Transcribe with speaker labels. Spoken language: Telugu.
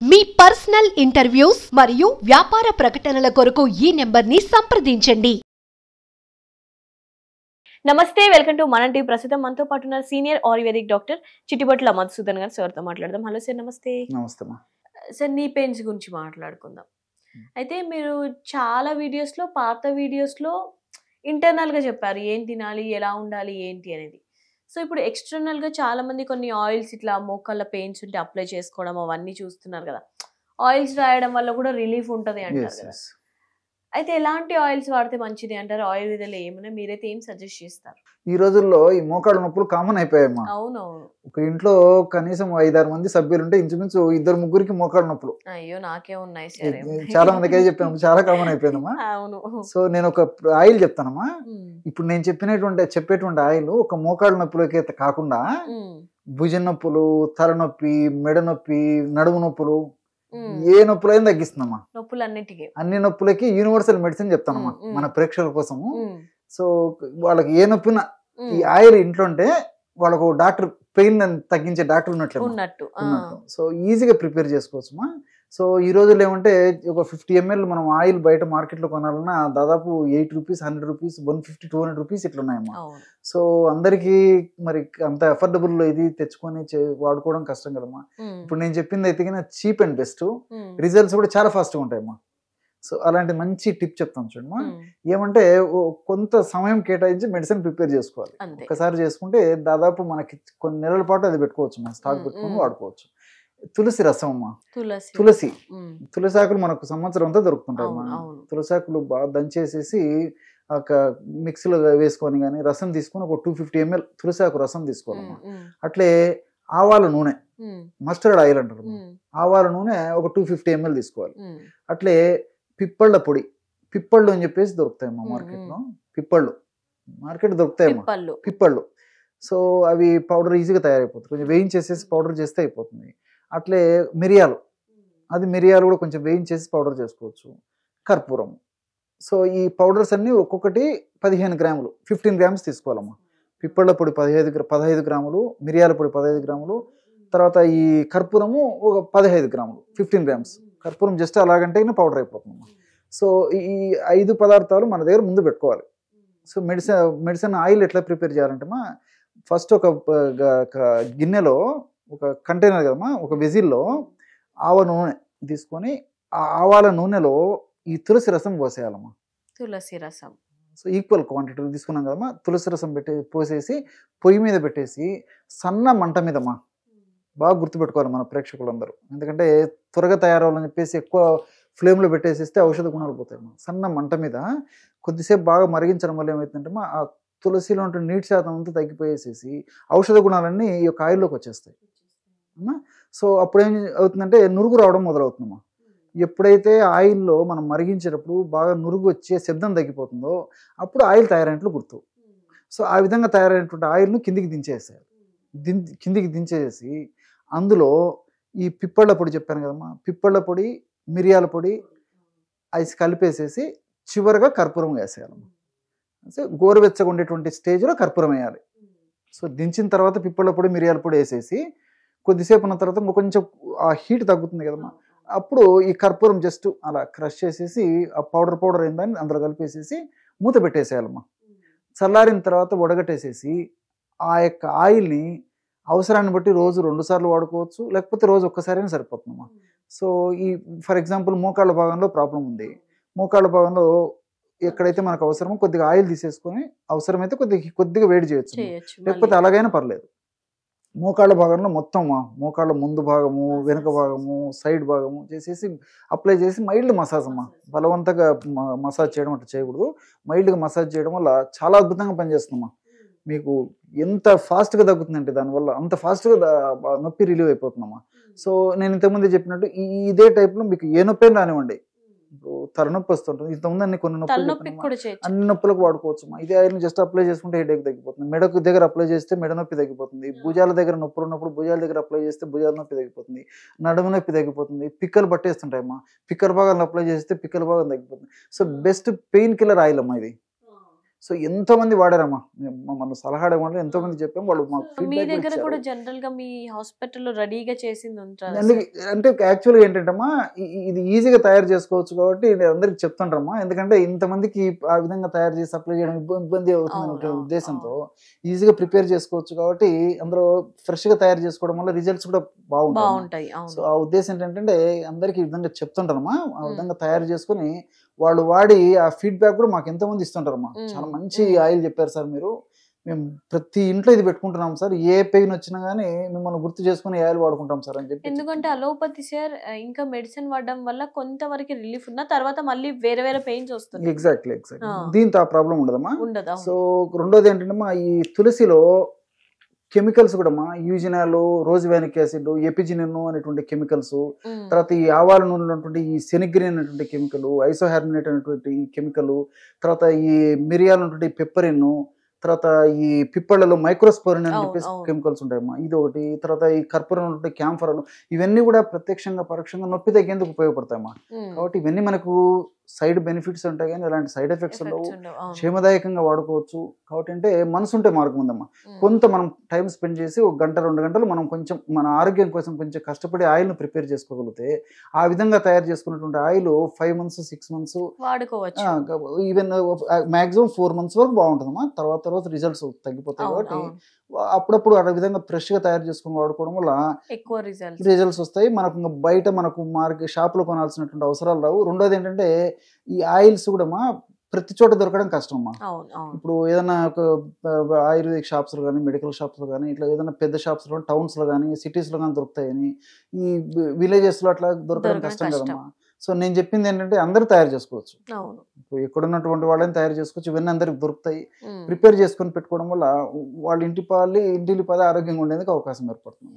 Speaker 1: మీ పర్సనల్ ఇంటర్వ్యూస్ మరియు వ్యాపార ప్రకటనల కొరకు ఈ నెంబర్ని సంప్రదించండి.
Speaker 2: నమస్తే, వెల్కమ్ టు మన టీవీ. ప్రస్తుతం మనతో పాటు ఉన్న senior ayurvedic doctor Chittibotla Madhusudan గారు. సార్తో మాట్లాడదాం. హలో సార్, నమస్తే.
Speaker 3: నమస్తే మా.
Speaker 2: సార్, నీ పెయిన్స్ గురించి మాట్లాడుకుందాం. అయితే మీరు చాలా వీడియోస్లో, పాత వీడియోస్లో ఇంటర్నల్గా చెప్పారు ఏం తినాలి, ఎలా ఉండాలి, ఏంటి అనేది. సో ఇప్పుడు ఎక్స్టర్నల్గా చాలా మంది కొన్ని ఆయిల్స్ ఇట్లా మోకాళ్ళ పెయిన్స్ ఉంటే అప్లై చేసుకోవడం అవన్నీ చూస్తున్నారు కదా. ఆయిల్స్ రాయడం వల్ల కూడా రిలీఫ్ ఉంటుంది అంటారు కదా. అయితే ఎలాంటి ఆయిల్స్ వాడితే మంచిది అంటారు? ఆయుర్వేదంలో ఏమైనా మీరైతే ఏం సజెస్ట్ చేస్తారు?
Speaker 3: ఈ రోజుల్లో ఈ మోకాళ్ళ నొప్పులు కామన్ అయిపోయాయమ్మా.
Speaker 2: అవునవును.
Speaker 3: ఒక ఇంట్లో కనీసం 5-6 మంది సభ్యులు ఉంటే ఇంచుమించు 2-3 ముగ్గురికి నొప్పులు.
Speaker 2: అయ్యో, నాకే ఉన్నాయి సార్.
Speaker 3: చాలా మందికి చెప్పాను, చాలా కామన్ అయిపోయిందమ్మా.
Speaker 2: అవును.
Speaker 3: సో నేను ఒక ఆయిల్ చెప్తానమ్మా. ఇప్పుడు నేను చెప్పేటువంటి ఆయిల్ ఒక మోకాళ్ళ నొప్పులకి కాకుండా భుజం నొప్పులు, తలనొప్పి, మెడ నొప్పి, నడుము నొప్పులు, ఏ నొప్పులైనా తగ్గిస్తుందమ్మా.
Speaker 2: నొప్పులన్నిటికీ,
Speaker 3: అన్ని నొప్పులకి యూనివర్సల్ మెడిసిన్ చెప్తానమ్మా మన ప్రేక్షకుల కోసము. సో వాళ్ళకి ఏ నొప్పినా ఈ ఆయిల్ ఇంట్లో ఉంటే వాళ్ళకు డాక్టర్, పెయిన్ తగ్గించే డాక్టర్ ఉన్నట్టు. సో ఈజీగా ప్రిపేర్ చేసుకోవచ్చుమా. సో ఈ రోజుల్లో ఏమంటే ఒక 50 ml మనం ఆయిల్ బయట మార్కెట్లో కొనాలన్నా దాదాపు 8 రూపీస్, 100 రూపీస్, 150, 200 రూపీస్ ఇట్లా ఉన్నాయమ్మా. సో అందరికీ మరి అంత అఫోర్డబుల్ ఇది తెచ్చుకొని వాడుకోవడం కష్టం కదమ్మా. ఇప్పుడు నేను చెప్పింది అయితే చీప్ అండ్ బెస్ట్, రిజల్ట్స్ కూడా చాలా ఫాస్ట్గా ఉంటాయమ్మా. సో అలాంటి మంచి టిప్ చెప్తాను చూడమ్మా. ఏమంటే కొంత సమయం కేటాయించి మెడిసిన్ ప్రిపేర్ చేసుకోవాలి. ఒకసారి చేసుకుంటే దాదాపు మనకి కొన్ని నెలల పాటు అది పెట్టుకోవచ్చు, మన స్టాక్ పెట్టుకొని వాడుకోవచ్చు. తులసి రసం అమ్మా. తులసి ఆకులు మనకు సంవత్సరం అంతా దొరుకుతుంటాయి అమ్మా. తులసి ఆకులు బాగా దంచేసేసి ఒక మిక్సీలో వేసుకొని కానీ రసం తీసుకొని ఒక 250 ml తులసి ఆకు రసం తీసుకోవాలమ్మా. అట్లే ఆవాల నూనె, మస్టర్డ్ ఆయిల్ అంటారు, ఆవాల నూనె ఒక 250 ml తీసుకోవాలి. అట్లే పిప్పళ్ళ పొడి, పిప్పళ్ళు అని చెప్పేసి దొరుకుతాయమ్మా మార్కెట్లో. మార్కెట్ దొరుకుతాయమ్మా పిప్పళ్ళు. సో అవి పౌడర్ ఈజీగా తయారైపోతుంది, కొంచెం వేయించేసేసి పౌడర్ చేస్తే అయిపోతుంది. అట్లే మిరియాలు కూడా కొంచెం వేయించేసి పౌడర్ చేసుకోవచ్చు. కర్పూరం. సో ఈ పౌడర్స్ అన్నీ ఒక్కొక్కటి 15 గ్రాములు, 15 గ్రామ్స్ తీసుకోవాలమ్మా. పిప్పళ్ళ పొడి 15 గ్రాములు, మిరియాల పొడి 15 గ్రాములు, తర్వాత ఈ కర్పూరము ఒక 15 గ్రాములు, 15 గ్రామ్స్. కర్పూరం జస్ట్ అలాగంటే పౌడర్ అయిపోతుందమ్మా. సో ఈ 5 పదార్థాలు మన దగ్గర ముందు పెట్టుకోవాలి. సో మెడిసిన్ ఆయిల్ ఎట్లా ప్రిపేర్ చేయాలంటే ఫస్ట్ ఒక గిన్నెలో, ఒక కంటైనర్ కదమ్మా, ఒక వెజిల్లో ఆవ నూనె తీసుకొని ఆ ఆవాల నూనెలో ఈ తులసి రసం పోసేయాలమ్మా.
Speaker 2: తులసి రసం.
Speaker 3: సో ఈక్వల్ క్వాంటిటీ తీసుకున్నాం కదమ్మా. తులసి రసం పోసేసి పొయ్యి మీద పెట్టేసి సన్న మంట మీదమ్మా. బాగా గుర్తుపెట్టుకోవాలి మన ప్రేక్షకులందరూ, ఎందుకంటే త్వరగా తయారవ్వాలని చెప్పేసి ఎక్కువ ఫ్లేమ్లో పెట్టేసేస్తే ఔషధ గుణాలు పోతాయి. సన్న మంట మీద కొద్దిసేపు బాగా మరిగించడం వల్ల ఏమవుతుందంటే ఆ తులసిలో ఉంటే నీటి శాతం అంతా తగ్గిపోయేసేసి ఔషధ గుణాలన్నీ ఈ యొక్క ఆయిల్లోకి వచ్చేస్తాయి అమ్మా. సో అప్పుడు ఏం అవుతుందంటే నురుగు రావడం మొదలవుతుందమ్మా. ఎప్పుడైతే ఆయిల్లో మనం మరిగించేటప్పుడు బాగా నురుగు వచ్చే శబ్దం తగ్గిపోతుందో అప్పుడు ఆయిల్ తయారైనట్లు గుర్తు. సో ఆ విధంగా తయారైనటువంటి ఆయిల్ను కిందికి దించేసి అందులో ఈ పిప్పళ్ళ పొడి చెప్పాను కదమ్మా, పిప్పళ్ళ పొడి, మిరియాల పొడి ఐస్ కలిపేసేసి చివరిగా కర్పూరం వేసేయాలమ్మా. సో గోరువెచ్చగా ఉండేటువంటి స్టేజ్లో కర్పూరం వేయాలి. సో దించిన తర్వాత పిప్పళ్ళ పొడి, మిరియాల పొడి వేసేసి కొద్దిసేపు ఉన్న తర్వాత కొంచెం ఆ హీట్ తగ్గుతుంది కదమ్మా. అప్పుడు ఈ కర్పూరం జస్ట్ అలా క్రష్ చేసేసి ఆ పౌడర్ అయిందని అందులో కలిపేసేసి మూత పెట్టేసేయాలమ్మా. చల్లారిన తర్వాత వడగట్టేసేసి ఆ యొక్క ఆయిల్ని అవసరాన్ని బట్టి రోజు 2 సార్లు వాడుకోవచ్చు, లేకపోతే రోజు ఒక్కసారైనా సరిపోతుందమ్మా. సో ఈ ఫర్ ఎగ్జాంపుల్ మోకాళ్ళ భాగంలో ప్రాబ్లం ఉంది, మోకాళ్ళ భాగంలో ఎక్కడైతే మనకు అవసరమో కొద్దిగా ఆయిల్ తీసేసుకొని అవసరమైతే కొద్దిగా వేడి చేయొచ్చు, లేకపోతే అలాగైనా పర్లేదు. మోకాళ్ళ భాగంలో మొత్తం మోకాళ్ళ ముందు భాగము, వెనుక భాగము, సైడ్ భాగము చేసేసి అప్లై చేసి మైల్డ్ మసాజ్ అమ్మా. బలవంతంగా మసాజ్ చేయడం అట్లా చేయకూడదు. మైల్డ్గా మసాజ్ చేయడం వల్ల చాలా అద్భుతంగా పనిచేస్తుందమ్మా. మీకు ఎంత ఫాస్ట్గా తగ్గుతుందంటే దానివల్ల అంత ఫాస్ట్గా నొప్పి రిలీవ్ అయిపోతుందమ్మా. సో నేను ఇంతకుముందు చెప్పినట్టు ఇదే టైప్లో మీకు ఏ నొప్పి రానివ్వండి, తలనొప్పి వస్తుంటుంది, ఇంతకుముందు కొన్ని అన్ని నొప్పులకు వాడుకోవచ్చు. ఇది ఆయిల్ జస్ట్ అప్లై చేసుకుంటే హెడేక్ తగ్గిపోతుంది. మెడకు దగ్గర అప్లై చేస్తే మెడ నొప్పి తగ్గిపోతుంది. భుజాల దగ్గర నొప్పులు ఉన్నప్పుడు భుజాల దగ్గర అప్లై చేస్తే భుజాల నొప్పి తగ్గిపోతుంది. నడుము నొప్పి తగ్గిపోతుంది. పిక్కలు పట్టేస్తుంటాయమ్మా, పిక్కల భాగాలను అప్లై చేస్తే పిక్కల భాగం తగ్గిపోతుంది. So best pain killer oil అమ్మా ఇది. సో ఎంతో మంది వాడారమ్మా, మనం సలహా అడగడం ఎంతో మంది చెప్పాం, వాళ్ళు మాకు
Speaker 2: మీ
Speaker 3: ఫీడ్బ్యాక్
Speaker 2: దగ్గర కూడా
Speaker 3: ఇచ్చారు.
Speaker 2: జనరల్ గా మీ హాస్పిటల్లో రెడీగా చేసింది ఉంటారు
Speaker 3: అంటే యాక్చువల్గా ఏంటంటమ్మా, ఇది ఈజీగా తయారు చేసుకోవచ్చు కాబట్టి నేను అందరికి చెప్తుంటారమ్మా, ఎందుకంటే ఇంతమందికి ఆ విధంగా తయారు చేసి సప్లై చేయడం ఇబ్బంది అవుతుంది ఉద్దేశంతో ఈజీగా ప్రిపేర్ చేసుకోవచ్చు కాబట్టి అందరూ ఫ్రెష్ గా తయారు చేసుకోవడం వల్ల రిజల్ట్స్ కూడా బాగుంటాయి. సో ఆ ఉద్దేశం ఏంటంటే అందరికి ఈ విధంగా చెప్తుంటారమ్మా, ఆ విధంగా తయారు చేసుకుని వాళ్ళు వాడి ఆ ఫీడ్బ్యాక్ కూడా మాకు ఎంతో మంది ఇస్తుంటారమ్మా. చాలా మంచి ఆయిల్ చెప్పారు సార్ మీరు, మేము ప్రతి ఇంట్లో ఇది పెట్టుకుంటున్నాం సార్, ఏ పెయిన్ వచ్చినా గానీ మిమ్మల్ని గుర్తు చేసుకుని ఆయిల్ వాడుకుంటాం సార్ అని చెప్పి.
Speaker 2: ఎందుకంటే అలోపతి సార్ ఇంకా మెడిసిన్ వాడడం వల్ల కొంతవరకు రిలీఫ్ ఉన్న తర్వాత మళ్ళీ వేరే వేరే పెయిన్స్ వస్తుంది.
Speaker 3: ఎగ్జాక్ట్లీ దీంతో ఆ ప్రాబ్లం ఉండదమ్మా.
Speaker 2: ఉండదు.
Speaker 3: సో రెండోది ఏంటంటే ఈ తులసిలో కెమికల్స్ కూడా యూజినాల్, రోజ్వానిక్ యాసిడ్, ఎపిజినిన్ అనేటువంటి కెమికల్స్, తర్వాత ఈ ఆవాల నూనెలో ఉన్నటువంటి ఈ సెనిగ్రిన్ అనేటువంటి కెమికల్, ఐసోహార్మినేట్ అనేటువంటి కెమికల్, తర్వాత ఈ మిరియాలు ఉన్నటువంటి పెప్పరిన్, తర్వాత ఈ పిప్పళ్ళలో మైక్రోస్పోరిన్ అని చెప్పేసి కెమికల్స్ ఉంటాయమ్మా, ఇది ఒకటి. తర్వాత ఈ కర్పూరం ఉన్నటువంటి క్యాంఫరాలు, ఇవన్నీ కూడా ప్రత్యక్షంగా పరోక్షంగా నొప్పి తగ్గేందుకు ఉపయోగపడతాయమ్మా. కాబట్టి ఇవన్నీ మనకు సైడ్ బెనిఫిట్స్ ఉంటాయి కానీ ఎలాంటి సైడ్ ఎఫెక్ట్స్ ఉండవు, క్షేమదాయకంగా వాడుకోవచ్చు. కాబట్టి అంటే మనసు ఉంటే మార్గం ఉందమ్మా. కొంత మనం టైం స్పెండ్ చేసి 1 గంట 2 గంటలు మనం కొంచెం మన ఆరోగ్యం కోసం కొంచెం కష్టపడి ఆయిల్ను ప్రిపేర్ చేసుకోగలిగితే ఆ విధంగా తయారు చేసుకున్నటువంటి ఆయిల్ 5 months 6 months
Speaker 2: వాడుకోవచ్చు.
Speaker 3: ఈవెన్ మాక్సిమం 4 months వరకు బాగుంటుందమ్మా. తర్వాత రిజల్ట్స్ తగ్గిపోతాయి. కాబట్టి అప్పుడప్పుడు ఆ విధంగా ఫ్రెష్ గా తయారు చేసుకుని వాడుకోవడం వల్ల
Speaker 2: ఎక్కువ
Speaker 3: రిజల్ట్స్ వస్తాయి. మనకు బయట మనకు మార్కెట్ షాప్ లో కొనాల్సినటువంటి అవసరాలు రావు. రెండోది ఏంటంటే ఈ ఆయిల్స్ కూడా ప్రతి చోట దొరకడం కష్టమ్మా. ఇప్పుడు ఏదైనా ఒక ఆయుర్వేదిక్ షాప్స్ లో కానీ, మెడికల్ షాప్స్ లో కానీ, ఇట్లా ఏదైనా పెద్ద షాప్స్ లో టౌన్స్ లో కానీ, సిటీస్ లో కానీ దొరుకుతాయని, ఈ విలేజెస్ లో అట్లా దొరకడం కష్టం కదమ్మా. సో నేను చెప్పింది ఏంటంటే అందరూ తయారు చేసుకోవచ్చు, ఎక్కడున్నటువంటి వాళ్ళని తయారు చేసుకోవచ్చు, ఇవన్నీ అందరికి దొరుకుతాయి. ప్రిపేర్ చేసుకొని పెట్టుకోవడం వల్ల వాళ్ళ ఇంటిల్లి పది ఆరోగ్యంగా ఉండేందుకు అవకాశం ఏర్పడుతుంది.